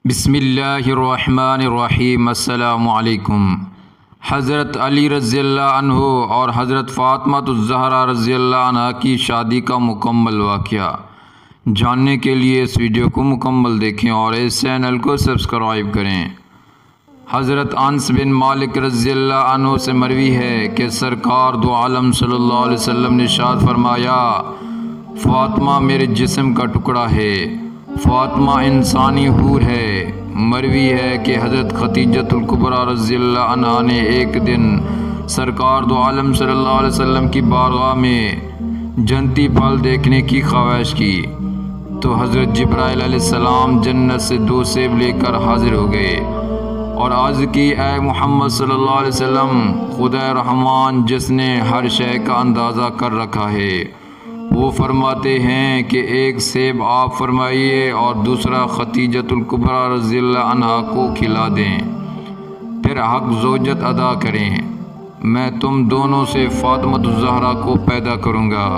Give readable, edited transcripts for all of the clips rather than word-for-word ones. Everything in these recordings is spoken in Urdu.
بسم اللہ الرحمن الرحیم۔ السلام علیکم۔ حضرت علی رضی اللہ عنہ اور حضرت فاطمہ الزہرا رضی اللہ عنہ کی شادی کا مکمل واقعہ جاننے کے لیے اس ویڈیو کو مکمل دیکھیں اور اس چینل کو سبسکرائب کریں۔ حضرت انس بن مالک رضی اللہ عنہ سے مروی ہے کہ سرکار دو عالم صلی اللہ علیہ وسلم نے ارشاد فرمایا، فاطمہ میرے جسم کا ٹکڑا ہے، فاطمہ انسانی حور ہے۔ مروی ہے کہ حضرت خدیجۃ الکبریٰ رضی اللہ عنہا نے ایک دن سرکار دو عالم صلی اللہ علیہ وسلم کی بارگاہ میں جنتی پھل دیکھنے کی خواہش کی تو حضرت جبرائیل علیہ السلام جنت سے 2 سیب لے کر حاضر ہو گئے اور عرض کی، اے محمد صلی اللہ علیہ وسلم، خدا رحمان جس نے ہر شے کا اندازہ کر رکھا ہے وہ فرماتے ہیں کہ ایک سیب آپ فرمائیے اور دوسرا خدیجۃ الکبریٰ رضی اللہ عنہا کو کھلا دیں، پھر حق زوجت ادا کریں، میں تم دونوں سے فاطمہ الزہرا کو پیدا کروں گا۔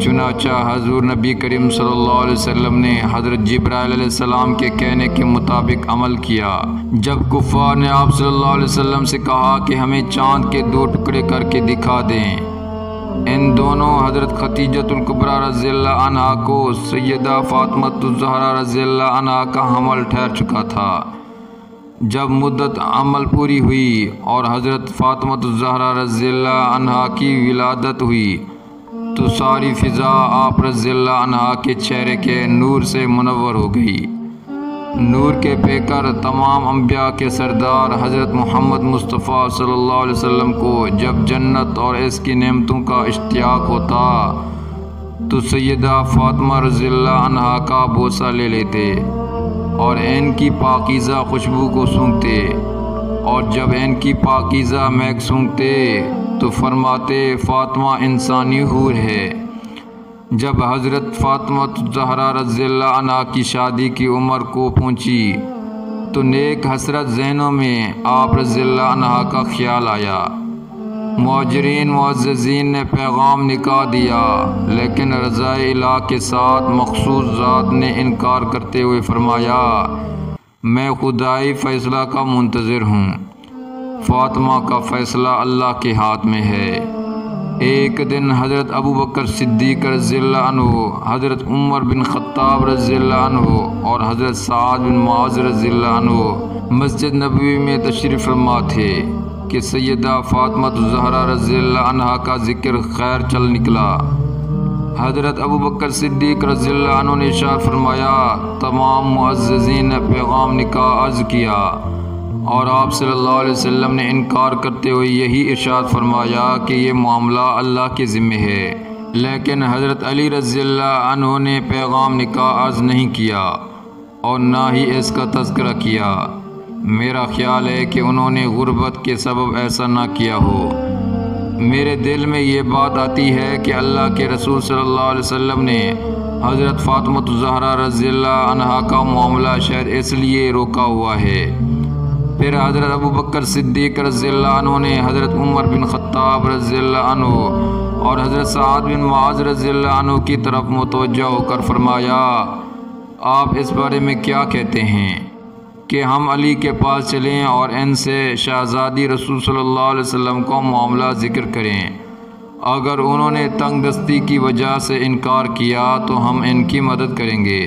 چنانچہ حضور نبی کریم صلی اللہ علیہ وسلم نے حضرت جبرائیل علیہ السلام کے کہنے کے مطابق عمل کیا۔ جب کفار نے آپ صلی اللہ علیہ وسلم سے کہا کہ ہمیں چاند کے 2 ٹکڑے کر کے دکھا دیں، ان دونوں حضرت خدیجۃ الکبریٰ رضی اللہ عنہا کو سیدہ فاطمہ الزہرا رضی اللہ عنہا کا حمل ٹھہر چکا تھا۔ جب مدت حمل پوری ہوئی اور حضرت فاطمہ الزہرا رضی اللہ عنہا کی ولادت ہوئی تو ساری فضا آپ رضی اللہ عنہا کے چہرے کے نور سے منور ہو گئی۔ نور کے پیکر تمام انبیاء کے سردار حضرت محمد مصطفیٰ صلی اللہ علیہ وسلم کو جب جنت اور اس کی نعمتوں کا اشتیاق ہوتا تو سیدہ فاطمہ رضی اللہ عنہا کا بوسہ لے لیتے اور ان کی پاکیزہ خوشبو کو سونگھتے، اور جب ان کی پاکیزہ مہک سونگھتے تو فرماتے، فاطمہ انسانی حور ہے۔ جب حضرت فاطمہ الزہرا رضی اللہ عنہا کی شادی کی عمر کو پہنچی تو نیک حسرت ذہنوں میں آپ رضی اللہ عنہا کا خیال آیا۔ مہاجرین معززین نے پیغام نکاح دیا، لیکن رضائے الہ کے ساتھ مخصوص ذات نے انکار کرتے ہوئے فرمایا، میں خدائی فیصلہ کا منتظر ہوں، فاطمہ کا فیصلہ اللہ کے ہاتھ میں ہے۔ ایک دن حضرت ابوبکر صدیق رضی اللہ عنہ، حضرت عمر بن خطاب رضی اللہ عنہ اور حضرت سعد بن معاذ رضی اللہ عنہ مسجد نبوی میں تشریف فرما تھے کہ سیدہ فاطمہ الزہرا رضی اللہ عنہا کا ذکر خیر چل نکلا۔ حضرت ابوبکر صدیق رضی اللہ عنہ نے ارشاد فرمایا، تمام معززین نے پیغام نکاح عرض کیا اور آپ صلی اللہ علیہ وسلم نے انکار کرتے ہوئے یہی ارشاد فرمایا کہ یہ معاملہ اللہ کے ذمہ ہے، لیکن حضرت علی رضی اللہ عنہ نے پیغام نکاح عرض نہیں کیا اور نہ ہی اس کا تذکرہ کیا۔ میرا خیال ہے کہ انہوں نے غربت کے سبب ایسا نہ کیا ہو۔ میرے دل میں یہ بات آتی ہے کہ اللہ کے رسول صلی اللہ علیہ وسلم نے حضرت فاطمہ الزہرا رضی اللہ عنہا کا معاملہ شاید اس لیے روکا ہوا ہے۔ پھر حضرت ابوبکر صدیق رضی اللہ عنہ نے حضرت عمر بن خطاب رضی اللہ عنہ اور حضرت سعد بن معاذ رضی اللہ عنہ کی طرف متوجہ ہو کر فرمایا، آپ اس بارے میں کیا کہتے ہیں کہ ہم علی کے پاس چلیں اور ان سے شہزادی رسول صلی اللہ علیہ وسلم کا معاملہ ذکر کریں؟ اگر انہوں نے تنگ دستی کی وجہ سے انکار کیا تو ہم ان کی مدد کریں گے۔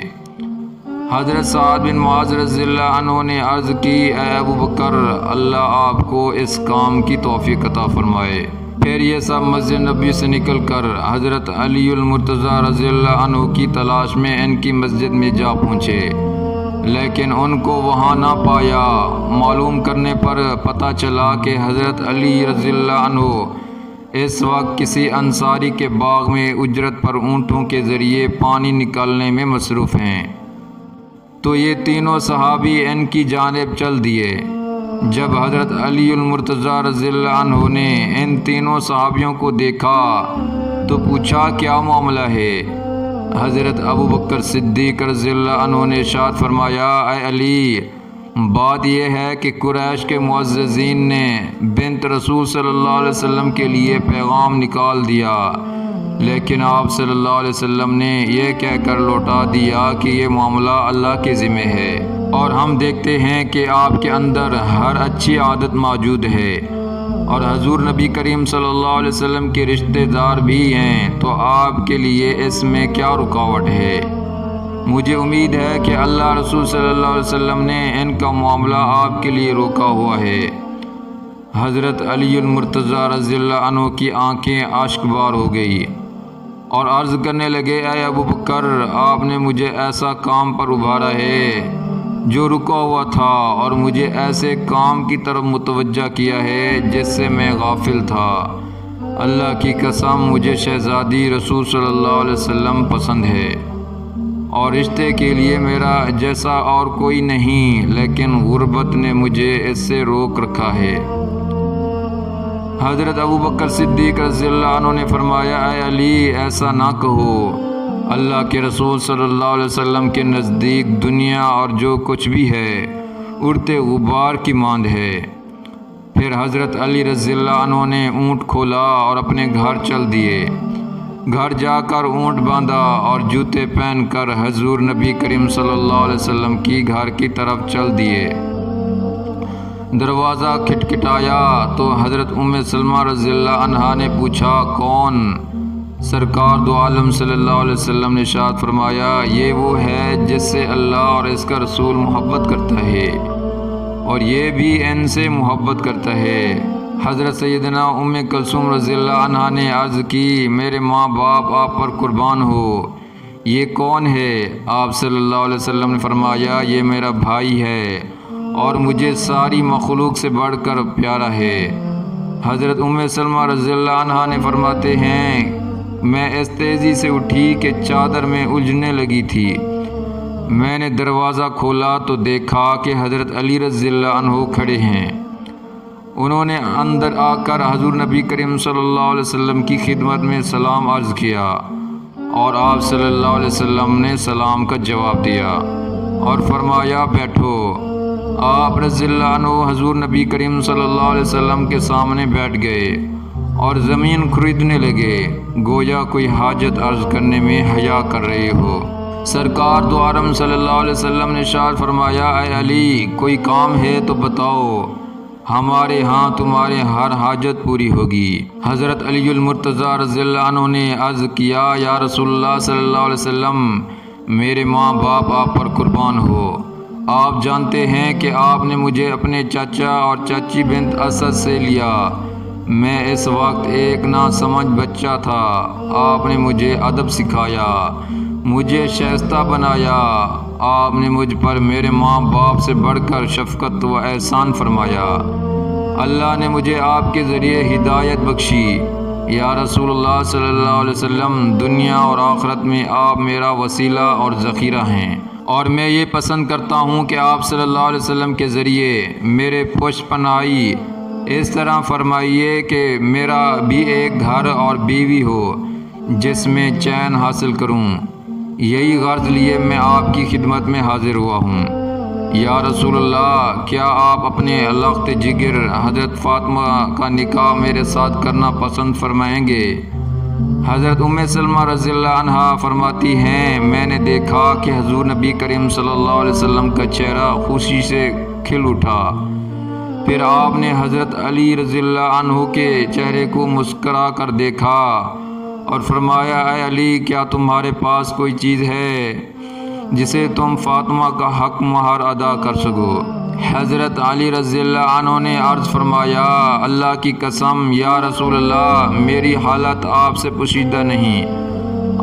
حضرت سعد بن معاذ رضی اللہ عنہ نے عرض کی، اے ابوبکر، اللہ آپ کو اس کام کی توفیق عطا فرمائے۔ پھر یہ سب مسجد نبی سے نکل کر حضرت علی المرتضیٰ رضی اللہ عنہ کی تلاش میں ان کی مسجد میں جا پہنچے، لیکن ان کو وہاں نہ پایا۔ معلوم کرنے پر پتہ چلا کہ حضرت علی رضی اللہ عنہ اس وقت کسی انصاری کے باغ میں اجرت پر اونٹوں کے ذریعے پانی نکالنے میں مصروف ہیں۔ تو یہ تینوں صحابی ان کی جانب چل دیے۔ جب حضرت علی المرتضیٰ رضی اللہ عنہ نے ان تینوں صحابیوں کو دیکھا تو پوچھا، کیا معاملہ ہے؟ حضرت ابوبکر صدیق رضی اللہ عنہ نے ارشاد فرمایا، اے علی، بات یہ ہے کہ قریش کے معززین نے بنت رسول صلی اللہ علیہ وسلم کے لیے پیغام نکال دیا لیکن آپ صلی اللہ علیہ وسلم نے یہ کہہ کر لوٹا دیا کہ یہ معاملہ اللہ کے ذمہ ہے، اور ہم دیکھتے ہیں کہ آپ کے اندر ہر اچھی عادت موجود ہے، اور حضور نبی کریم صلی اللہ علیہ وسلم کے رشتہ دار بھی ہیں، تو آپ کے لیے اس میں کیا رکاوٹ ہے؟ مجھے امید ہے کہ اللہ رسول صلی اللہ علیہ وسلم نے ان کا معاملہ آپ کے لیے روکا ہوا ہے۔ حضرت علی المرتضیٰ رضی اللہ عنہ کی آنکھیں اشک بار ہو گئی اور عرض کرنے لگے، اے ابو بکر، آپ نے مجھے ایسا کام پر ابھارا ہے جو رکا ہوا تھا، اور مجھے ایسے کام کی طرف متوجہ کیا ہے جس سے میں غافل تھا۔ اللہ کی قسم، مجھے شہزادی رسول صلی اللہ علیہ وسلم پسند ہے، اور رشتے کے لیے میرا جیسا اور کوئی نہیں، لیکن غربت نے مجھے اس سے روک رکھا ہے۔ حضرت ابو بکر صدیق رضی اللہ عنہ نے فرمایا، اے علی، ایسا نہ کہو، اللہ کے رسول صلی اللہ علیہ وسلم کے نزدیک دنیا اور جو کچھ بھی ہے اڑتے غبار کی ماند ہے۔ پھر حضرت علی رضی اللہ عنہ نے اونٹ کھولا اور اپنے گھر چل دیے۔ گھر جا کر اونٹ باندھا اور جوتے پہن کر حضور نبی کریم صلی اللہ علیہ وسلم کی گھر کی طرف چل دیے۔ دروازہ کھٹکھٹایا تو حضرت ام سلمہ رضی اللہ عنہا نے پوچھا، کون؟ سرکار دو عالم صلی اللہ علیہ وسلم نے ارشاد فرمایا، یہ وہ ہے جس سے اللہ اور اس کا رسول محبت کرتا ہے، اور یہ بھی ان سے محبت کرتا ہے۔ حضرت سیدنا ام کلثوم رضی اللہ عنہا نے عرض کی، میرے ماں باپ آپ پر قربان ہو، یہ کون ہے؟ آپ صلی اللہ علیہ وسلم نے فرمایا، یہ میرا بھائی ہے اور مجھے ساری مخلوق سے بڑھ کر پیارا ہے۔ حضرت ام سلمہ رضی اللہ عنہا نے فرماتے ہیں، میں اس تیزی سے اٹھی کہ چادر میں الجھنے لگی تھی۔ میں نے دروازہ کھولا تو دیکھا کہ حضرت علی رضی اللہ عنہ کھڑے ہیں۔ انہوں نے اندر آ کر حضور نبی کریم صلی اللہ علیہ وسلم کی خدمت میں سلام عرض کیا، اور آپ صلی اللہ علیہ وسلم نے سلام کا جواب دیا اور فرمایا، بیٹھو۔ آپ رضی اللہ عنہ حضور نبی کریم صلی اللہ علیہ وسلم کے سامنے بیٹھ گئے اور زمین خریدنے لگے، گویا کوئی حاجت عرض کرنے میں حیا کر رہے ہو۔ سرکار دو عالم صلی اللہ علیہ وسلم نے ارشاد فرمایا، اے علی، کوئی کام ہے تو بتاؤ، ہمارے ہاں تمہارے ہر حاجت پوری ہوگی۔ حضرت علی المرتضیٰ رضی اللہ عنہ نے عرض کیا، یا رسول اللہ صلی اللہ علیہ وسلم، میرے ماں باپ آپ پر قربان ہو۔ آپ جانتے ہیں کہ آپ نے مجھے اپنے چاچا اور چاچی بنت اسد سے لیا۔ میں اس وقت ایک ناسمجھ بچہ تھا، آپ نے مجھے ادب سکھایا، مجھے شائستہ بنایا، آپ نے مجھ پر میرے ماں باپ سے بڑھ کر شفقت و احسان فرمایا۔ اللہ نے مجھے آپ کے ذریعے ہدایت بخشی۔ یا رسول اللہ صلی اللہ علیہ وسلم، دنیا اور آخرت میں آپ میرا وسیلہ اور ذخیرہ ہیں، اور میں یہ پسند کرتا ہوں کہ آپ صلی اللہ علیہ وسلم کے ذریعے میرے پشت پناہی اس طرح فرمائیے کہ میرا بھی ایک گھر اور بیوی ہو جس میں چین حاصل کروں۔ یہی غرض لیے میں آپ کی خدمت میں حاضر ہوا ہوں۔ یا رسول اللہ، کیا آپ اپنے لخت جگر حضرت فاطمہ کا نکاح میرے ساتھ کرنا پسند فرمائیں گے؟ حضرت ام سلمہ رضی اللہ عنہا فرماتی ہیں، میں نے دیکھا کہ حضور نبی کریم صلی اللہ علیہ وسلم کا چہرہ خوشی سے کھل اٹھا۔ پھر آپ نے حضرت علی رضی اللہ عنہ کے چہرے کو مسکرا کر دیکھا اور فرمایا، اے علی، کیا تمہارے پاس کوئی چیز ہے جسے تم فاطمہ کا حق مہر ادا کر سکو؟ حضرت علی رضی اللہ عنہ نے عرض فرمایا، اللہ کی قسم یا رسول اللہ، میری حالت آپ سے پوشیدہ نہیں۔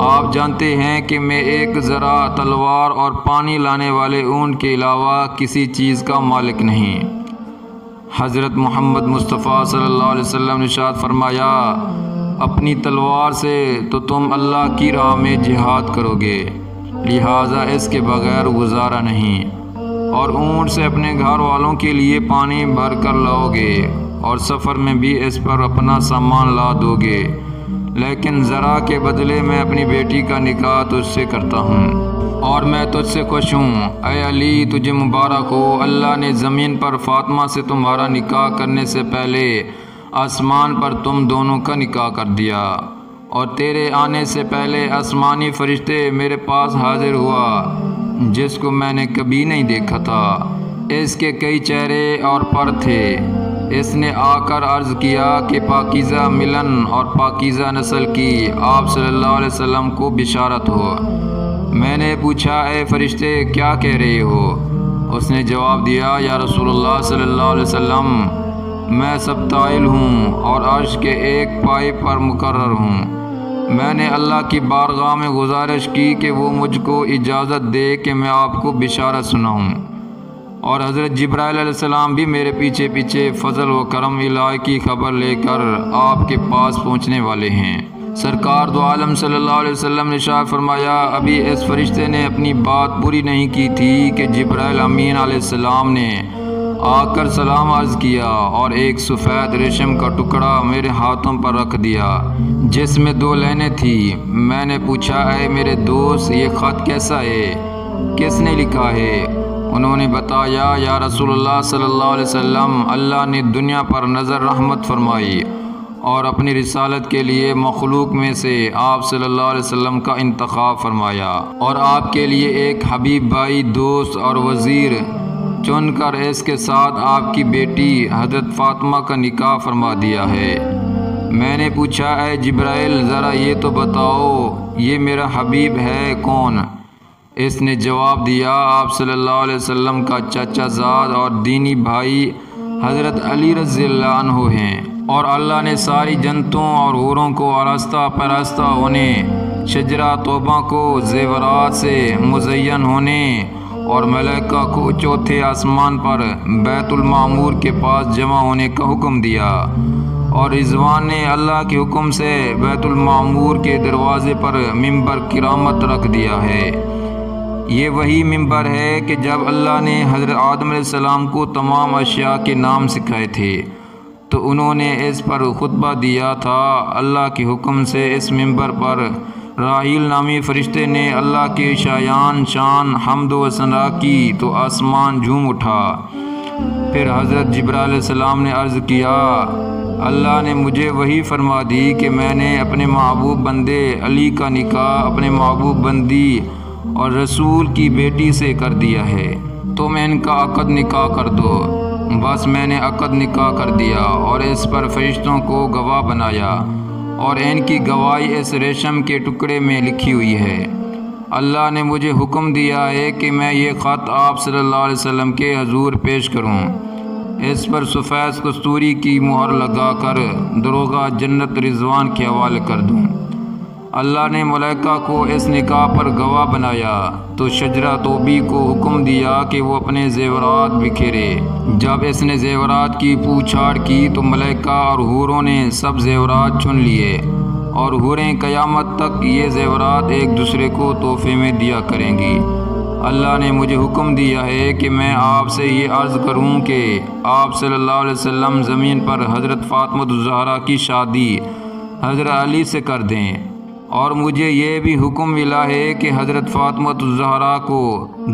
آپ جانتے ہیں کہ میں ایک ذرا تلوار اور پانی لانے والے اونٹ کے علاوہ کسی چیز کا مالک نہیں۔ حضرت محمد مصطفیٰ صلی اللہ علیہ وسلم نے ارشاد فرمایا، اپنی تلوار سے تو تم اللہ کی راہ میں جہاد کرو گے، لہٰذا اس کے بغیر گزارا نہیں، اور اونٹ سے اپنے گھر والوں کے لیے پانی بھر کر لاؤ گے، اور سفر میں بھی اس پر اپنا سامان لا دو گے، لیکن ذرا کے بدلے میں اپنی بیٹی کا نکاح تجھ سے کرتا ہوں، اور میں تجھ سے خوش ہوں۔ اے علی، تجھے مبارک ہو، اللہ نے زمین پر فاطمہ سے تمہارا نکاح کرنے سے پہلے آسمان پر تم دونوں کا نکاح کر دیا، اور تیرے آنے سے پہلے آسمانی فرشتے میرے پاس حاضر ہوا جس کو میں نے کبھی نہیں دیکھا تھا۔ اس کے کئی چہرے اور پر تھے۔ اس نے آ کر عرض کیا کہ پاکیزہ ملن اور پاکیزہ نسل کی آپ صلی اللہ علیہ وسلم کو بشارت ہو۔ میں نے پوچھا اے فرشتے کیا کہہ رہے ہو؟ اس نے جواب دیا یا رسول اللہ صلی اللہ علیہ وسلم میں سب طائل ہوں اور عرش کے ایک پائے پر مقرر ہوں۔ میں نے اللہ کی بارگاہ میں گزارش کی کہ وہ مجھ کو اجازت دے کہ میں آپ کو بشارت سناؤں، اور حضرت جبرائیل علیہ السلام بھی میرے پیچھے پیچھے فضل و کرم الہی کی خبر لے کر آپ کے پاس پہنچنے والے ہیں۔ سرکار دو عالم صلی اللہ علیہ وسلم نے ارشاد فرمایا ابھی اس فرشتے نے اپنی بات پوری نہیں کی تھی کہ جبرائیل امین علیہ السلام نے آ کر سلام عرض کیا اور ایک سفید ریشم کا ٹکڑا میرے ہاتھوں پر رکھ دیا جس میں 2 لینیں تھیں۔ میں نے پوچھا اے میرے دوست یہ خط کیسا ہے؟ کس نے لکھا ہے؟ انہوں نے بتایا یا رسول اللہ صلی اللہ علیہ وسلم اللہ نے دنیا پر نظر رحمت فرمائی اور اپنی رسالت کے لیے مخلوق میں سے آپ صلی اللہ علیہ وسلم کا انتخاب فرمایا، اور آپ کے لیے ایک حبیب بھائی دوست اور وزیر چن کر اس کے ساتھ آپ کی بیٹی حضرت فاطمہ کا نکاح فرما دیا ہے۔ میں نے پوچھا اے جبرائیل ذرا یہ تو بتاؤ یہ میرا حبیب ہے کون؟ اس نے جواب دیا آپ صلی اللہ علیہ وسلم کا چچا زاد اور دینی بھائی حضرت علی رضی اللہ عنہ ہیں، اور اللہ نے ساری جنتوں اور حوروں کو آراستہ پراستہ ہونے، شجرہ توبہ کو زیورات سے مزین ہونے اور ملائکہ کو چوتھے آسمان پر بیت المعمور کے پاس جمع ہونے کا حکم دیا، اور رضوان نے اللہ کے حکم سے بیت المعمور کے دروازے پر ممبر کرامت رکھ دیا ہے۔ یہ وہی ممبر ہے کہ جب اللہ نے حضرت آدم علیہ السلام کو تمام اشیاء کے نام سکھائے تھے تو انہوں نے اس پر خطبہ دیا تھا۔ اللہ کے حکم سے اس ممبر پر راحیل نامی فرشتے نے اللہ کے شان حمد و ثنا کی تو آسمان جھوم اٹھا۔ پھر حضرت جبرائیل علیہ السلام نے عرض کیا اللہ نے مجھے وحی فرما دی کہ میں نے اپنے محبوب بندے علی کا نکاح اپنے محبوب بندی اور رسول کی بیٹی سے کر دیا ہے، تم ان کا عقد نکاح کر دو۔ بس میں نے عقد نکاح کر دیا اور اس پر فرشتوں کو گواہ بنایا، اور ان کی گواہی اس ریشم کے ٹکڑے میں لکھی ہوئی ہے۔ اللہ نے مجھے حکم دیا ہے کہ میں یہ خط آپ صلی اللہ علیہ وسلم کے حضور پیش کروں، اس پر سفید کستوری کی مہر لگا کر دروگہ جنت رضوان کے حوالے کر دوں۔ اللہ نے ملائکہ کو اس نکاح پر گواہ بنایا تو شجرہ توبی کو حکم دیا کہ وہ اپنے زیورات بکھیرے۔ جب اس نے زیورات کی پوچھاڑ کی تو ملائکہ اور حوروں نے سب زیورات چن لیے، اور حوریں قیامت تک یہ زیورات ایک دوسرے کو تحفے میں دیا کریں گی۔ اللہ نے مجھے حکم دیا ہے کہ میں آپ سے یہ عرض کروں کہ آپ صلی اللہ علیہ وسلم زمین پر حضرت فاطمہ الزہرا کی شادی حضرت علی سے کر دیں، اور مجھے یہ بھی حکم ملا ہے کہ حضرت فاطمہ الزہرا کو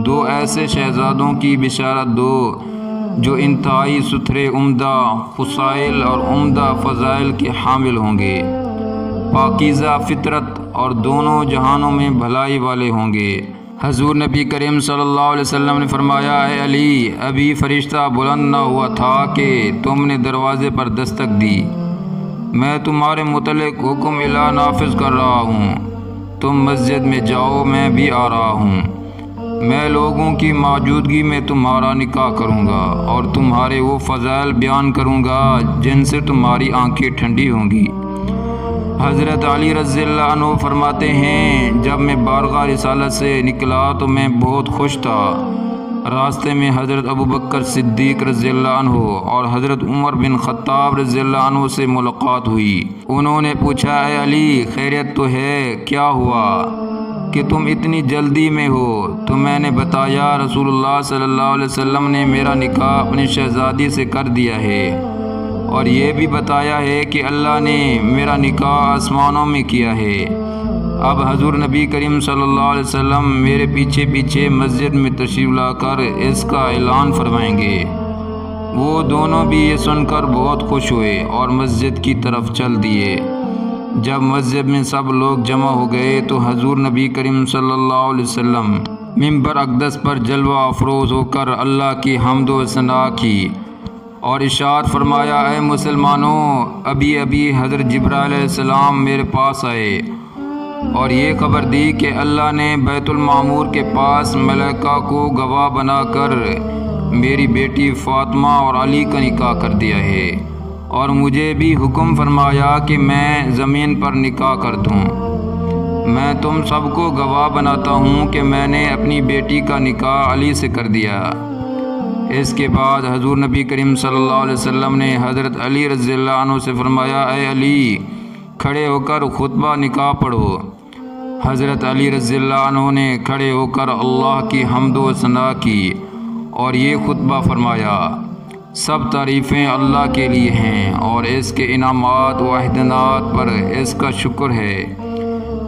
2 ایسے شہزادوں کی بشارت دو جو انتہائی ستھرے عمدہ خصائل اور عمدہ فضائل کے حامل ہوں گے، پاکیزہ فطرت اور دونوں جہانوں میں بھلائی والے ہوں گے۔ حضور نبی کریم صلی اللہ علیہ وسلم نے فرمایا اے علی ابھی فرشتہ بلند نہ ہوا تھا کہ تم نے دروازے پر دستک دی، میں تمہارے متعلق حکم الہ نافذ کر رہا ہوں، تم مسجد میں جاؤ میں بھی آ رہا ہوں، میں لوگوں کی موجودگی میں تمہارا نکاح کروں گا اور تمہارے وہ فضائل بیان کروں گا جن سے تمہاری آنکھیں ٹھنڈی ہوں گی۔ حضرت علی رضی اللہ عنہ فرماتے ہیں جب میں بارگاہ رسالت سے نکلا تو میں بہت خوش تھا۔ راستے میں حضرت ابوبکر صدیق رضی اللہ عنہ اور حضرت عمر بن خطاب رضی اللہ عنہ سے ملاقات ہوئی۔ انہوں نے پوچھا اے علی خیریت تو ہے، کیا ہوا کہ تم اتنی جلدی میں ہو؟ تو میں نے بتایا رسول اللہ صلی اللہ علیہ وسلم نے میرا نکاح اپنی شہزادی سے کر دیا ہے، اور یہ بھی بتایا ہے کہ اللہ نے میرا نکاح آسمانوں میں کیا ہے۔ اب حضور نبی کریم صلی اللہ علیہ وسلم میرے پیچھے پیچھے مسجد میں تشریف لا کر اس کا اعلان فرمائیں گے۔ وہ دونوں بھی یہ سن کر بہت خوش ہوئے اور مسجد کی طرف چل دیے۔ جب مسجد میں سب لوگ جمع ہو گئے تو حضور نبی کریم صلی اللہ علیہ وسلم منبر اقدس پر جلوہ افروز ہو کر اللہ کی حمد و ثنا کی اور ارشاد فرمایا، اے مسلمانوں، ابھی حضرت جبرائیل علیہ السلام میرے پاس آئے اور یہ خبر دی کہ اللہ نے بیت المعمور کے پاس ملائکہ کو گواہ بنا کر میری بیٹی فاطمہ اور علی کا نکاح کر دیا ہے، اور مجھے بھی حکم فرمایا کہ میں زمین پر نکاح کر دوں۔ میں تم سب کو گواہ بناتا ہوں کہ میں نے اپنی بیٹی کا نکاح علی سے کر دیا۔ اس کے بعد حضور نبی کریم صلی اللہ علیہ وسلم نے حضرت علی رضی اللہ عنہ سے فرمایا، اے علی، کھڑے ہو کر خطبہ نکاح پڑھو۔ حضرت علی رضی اللہ عنہ نے کھڑے ہو کر اللہ کی حمد و ثنا کی اور یہ خطبہ فرمایا، سب تعریفیں اللہ کے لیے ہیں اور اس کے انعامات و احسانات پر اس کا شکر ہے۔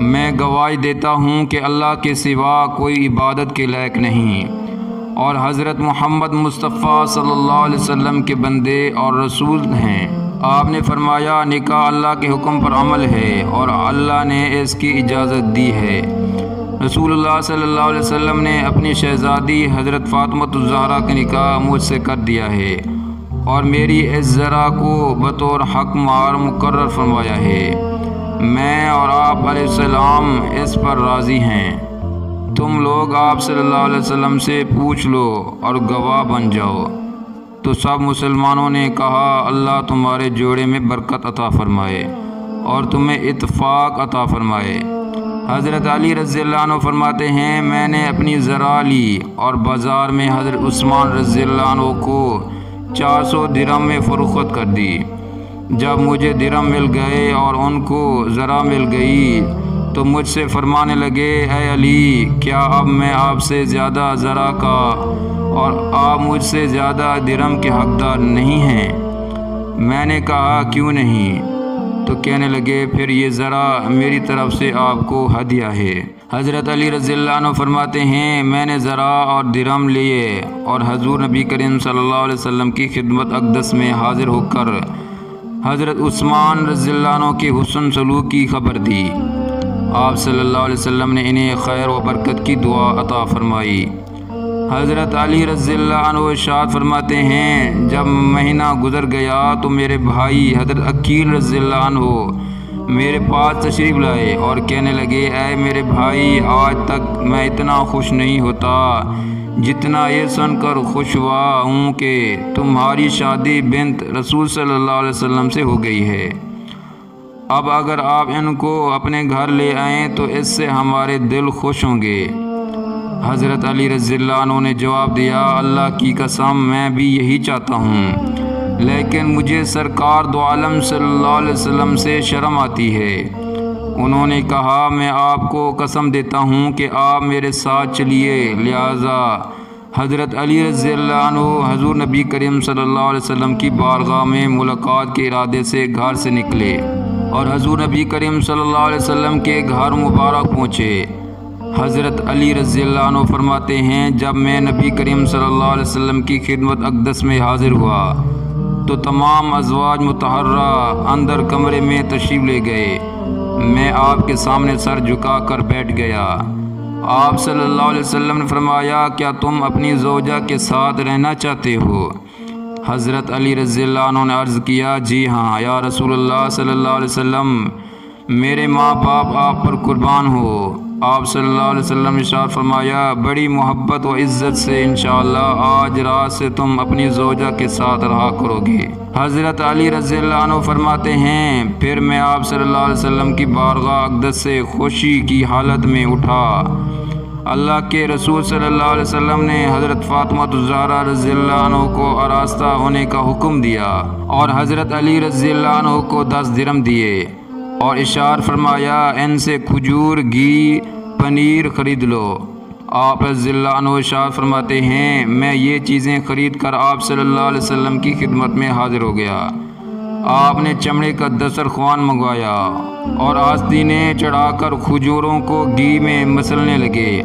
میں گواہی دیتا ہوں کہ اللہ کے سوا کوئی عبادت کے لائق نہیں اور حضرت محمد مصطفیٰ صلی اللہ علیہ وسلم کے بندے اور رسول ہیں۔ آپ نے فرمایا، نکاح اللہ کے حکم پر عمل ہے اور اللہ نے اس کی اجازت دی ہے۔ رسول اللہ صلی اللہ علیہ وسلم نے اپنی شہزادی حضرت فاطمہ الزہرا کا نکاح مجھ سے کر دیا ہے اور میری اس زرع کو بطور حق مہر مقرر فرمایا ہے۔ میں اور آپ علیہ السلام اس پر راضی ہیں۔ تم لوگ آپ صلی اللہ علیہ وسلم سے پوچھ لو اور گواہ بن جاؤ۔ تو سب مسلمانوں نے کہا، اللہ تمہارے جوڑے میں برکت عطا فرمائے اور تمہیں اتفاق عطا فرمائے۔ حضرت علی رضی اللہ عنہ فرماتے ہیں، میں نے اپنی زرع لی اور بازار میں حضرت عثمان رضی اللہ عنہ کو 400 درہم میں فروخت کر دی۔ جب مجھے درہم مل گئے اور ان کو زرع مل گئی تو مجھ سے فرمانے لگے، اے علی، کیا اب میں آپ سے زیادہ زرع کا اور آپ مجھ سے زیادہ درہم کے حقدار نہیں ہیں؟ میں نے کہا، کیوں نہیں؟ تو کہنے لگے، پھر یہ زرع میری طرف سے آپ کو ہدیہ ہے۔ حضرت علی رضی اللہ عنہ فرماتے ہیں، میں نے زرع اور درہم لیے اور حضور نبی کریم صلی اللہ علیہ وسلم کی خدمت اقدس میں حاضر ہو کر حضرت عثمان رضی اللہ عنہ کے حسن سلوک کی خبر دی۔ آپ صلی اللہ علیہ وسلم نے انہیں خیر و برکت کی دعا عطا فرمائی۔ حضرت علی رضی اللہ عنہ ارشاد فرماتے ہیں، جب مہینہ گزر گیا تو میرے بھائی حضرت عقیل رضی اللہ عنہ میرے پاس تشریف لائے اور کہنے لگے، اے میرے بھائی، آج تک میں اتنا خوش نہیں ہوتا جتنا یہ سن کر خوش ہوا ہوں کہ تمہاری شادی بنت رسول صلی اللہ علیہ وسلم سے ہو گئی ہے۔ اب اگر آپ ان کو اپنے گھر لے آئیں تو اس سے ہمارے دل خوش ہوں گے۔ حضرت علی رضی اللہ عنہ نے جواب دیا، اللہ کی قسم، میں بھی یہی چاہتا ہوں، لیکن مجھے سرکار دو عالم صلی اللہ علیہ وسلم سے شرم آتی ہے۔ انہوں نے کہا، میں آپ کو قسم دیتا ہوں کہ آپ میرے ساتھ چلیے۔ لہٰذا حضرت علی رضی اللہ عنہ حضور نبی کریم صلی اللہ علیہ وسلم کی بارگاہ میں ملاقات کے ارادے سے گھر سے نکلے اور حضور نبی کریم صلی اللہ علیہ وسلم کے گھر مبارک پہنچے۔ حضرت علی رضی اللہ عنہ فرماتے ہیں، جب میں نبی کریم صلی اللہ علیہ وسلم کی خدمت اقدس میں حاضر ہوا تو تمام ازواج مطہرہ اندر کمرے میں تشریف لے گئے۔ میں آپ کے سامنے سر جھکا کر بیٹھ گیا۔ آپ صلی اللہ علیہ وسلم نے فرمایا، کیا تم اپنی زوجہ کے ساتھ رہنا چاہتے ہو؟ حضرت علی رضی اللہ عنہ نے عرض کیا، جی ہاں یا رسول اللہ صلی اللہ علیہ وسلم، میرے ماں باپ آپ پر قربان ہو۔ آپ صلی اللہ علیہ وسلم نے ارشاد فرمایا، بڑی محبت و عزت سے انشاءاللہ آج رات سے تم اپنی زوجہ کے ساتھ رہا کرو گے۔ حضرت علی رضی اللہ عنہ فرماتے ہیں، پھر میں آپ صلی اللہ علیہ وسلم کی بارگاہ اقدس سے خوشی کی حالت میں اٹھا۔ اللہ کے رسول صلی اللہ علیہ وسلم نے حضرت فاطمہ الزہرا رضی اللہ عنہ کو آراستہ ہونے کا حکم دیا اور حضرت علی رضی اللہ عنہ کو 10 درہم دیے اور اشارہ فرمایا، ان سے کھجور، گھی، پنیر خرید لو۔ آپ رضی اللہ عنہ ارشاد فرماتے ہیں، میں یہ چیزیں خرید کر آپ صلی اللہ علیہ وسلم کی خدمت میں حاضر ہو گیا۔ آپ نے چمڑے کا دسترخوان منگوایا اور آستینیں چڑھا کر کھجوروں کو گھی میں مسلنے لگے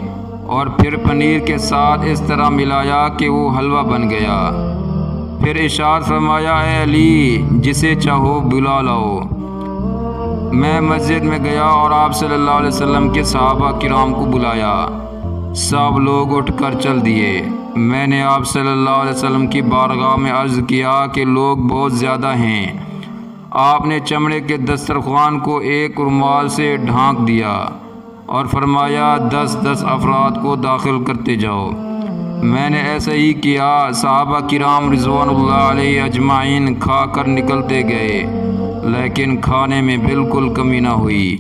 اور پھر پنیر کے ساتھ اس طرح ملایا کہ وہ حلوہ بن گیا۔ پھر ارشاد فرمایا، اے علی، جسے چاہو بلا لاؤ۔ میں مسجد میں گیا اور آپ صلی اللہ علیہ وسلم کے صحابہ کرام کو بلایا۔ سب لوگ اٹھ کر چل دیے۔ میں نے آپ صلی اللہ علیہ وسلم کی بارگاہ میں عرض کیا کہ لوگ بہت زیادہ ہیں۔ آپ نے چمڑے کے دسترخوان کو ایک رومال سے ڈھانک دیا اور فرمایا 10 افراد کو داخل کرتے جاؤ۔ میں نے ایسا ہی کیا۔ صحابہ کرام رضوان اللہ علیہ اجمعین کھا کر نکلتے گئے، لیکن کھانے میں بالکل کمی نہ ہوئی،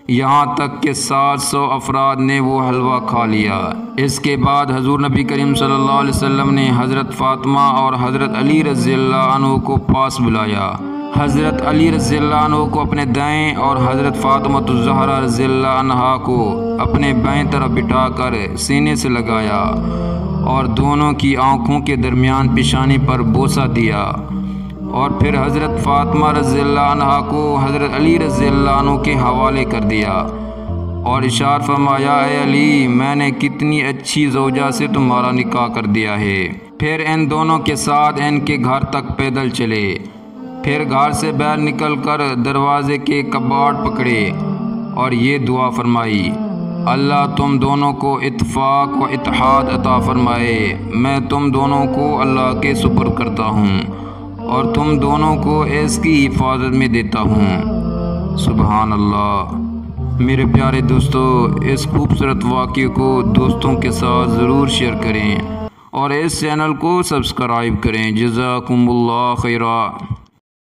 یہاں تک کہ 700 افراد نے وہ حلوہ کھا لیا۔ اس کے بعد حضور نبی کریم صلی اللہ علیہ وسلم نے حضرت فاطمہ اور حضرت علی رضی اللہ عنہ کو پاس بلایا۔ حضرت علی رضی اللہ عنہ کو اپنے دائیں اور حضرت فاطمہ الزہرا رضی اللہ عنہا کو اپنے بائیں طرف بٹھا کر سینے سے لگایا اور دونوں کی آنکھوں کے درمیان پیشانی پر بوسہ دیا، اور پھر حضرت فاطمہ رضی اللہ عنہا کو حضرت علی رضی اللہ عنہ کے حوالے کر دیا اور ارشاد فرمایا، اے علی، میں نے کتنی اچھی زوجہ سے تمہارا نکاح کر دیا ہے۔ پھر ان دونوں کے ساتھ ان کے گھر تک پیدل چلے، پھر گھر سے باہر نکل کر دروازے کے کباڑ پکڑے اور یہ دعا فرمائی، اللہ تم دونوں کو اتفاق و اتحاد عطا فرمائے۔ میں تم دونوں کو اللہ کے سپرد کرتا ہوں اور تم دونوں کو اس کی حفاظت میں دیتا ہوں۔ سبحان اللہ۔ میرے پیارے دوستو، اس خوبصورت واقعے کو دوستوں کے ساتھ ضرور شیئر کریں اور اس چینل کو سبسکرائب کریں۔ جزاکم اللہ خیرا۔